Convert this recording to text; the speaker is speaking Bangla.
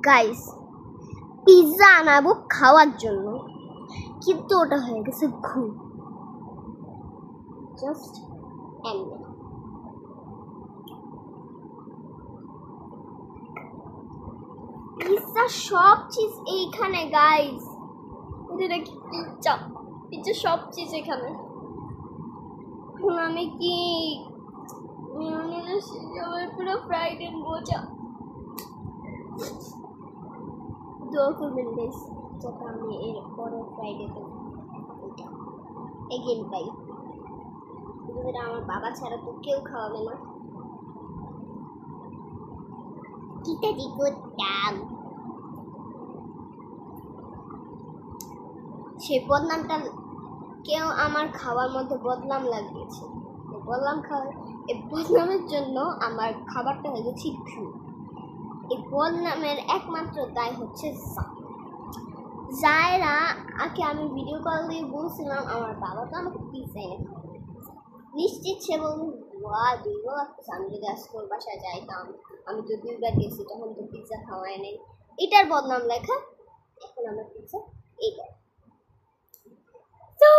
গাইস পিৎজা আনাবো খাওয়ার জন্য, কিন্তু ওটা হয়ে গেছে ঘুম। জাস্ট এমনি পিৎজা সব চিজ এইখানে গাইস, এটা কি পিৎজা? পিৎজা সব চিজ এখানে। আমি কি পুরো ফ্রাইড এন্ড মোজা দোয়া করবেন গাইস, যাতে আমি এর পরে ফ্রাইডেতে এগেন পাই। যেটা আমার বাবা ছাড়া তো কেউ খাওয়াবে না। কিটা দি করতাম সেই বদনামটা কেউ আমার খাওয়ার মধ্যে বদনাম লাগিয়েছে। এই বদনামের জন্য আমার খাবারটা হয়ে গেছে ঘু। এই বদনামের একমাত্র দায় হচ্ছে জায়রা। আগে আমি ভিডিও কল দিয়ে বলছিলাম আমার বাবা তো আমাকে পিৎজা এনে খাওয়াবে, নিশ্চিত সে বলবো দুইবার লাগতেছে। আমি যদি আজকে ওর বাসায় যাইতাম, আমি তো 2বার গেছি, তখন তো পিৎজা খাওয়াই নেই। এটার বদনাম লেখা এখন আমার পিৎজা এইটা। তো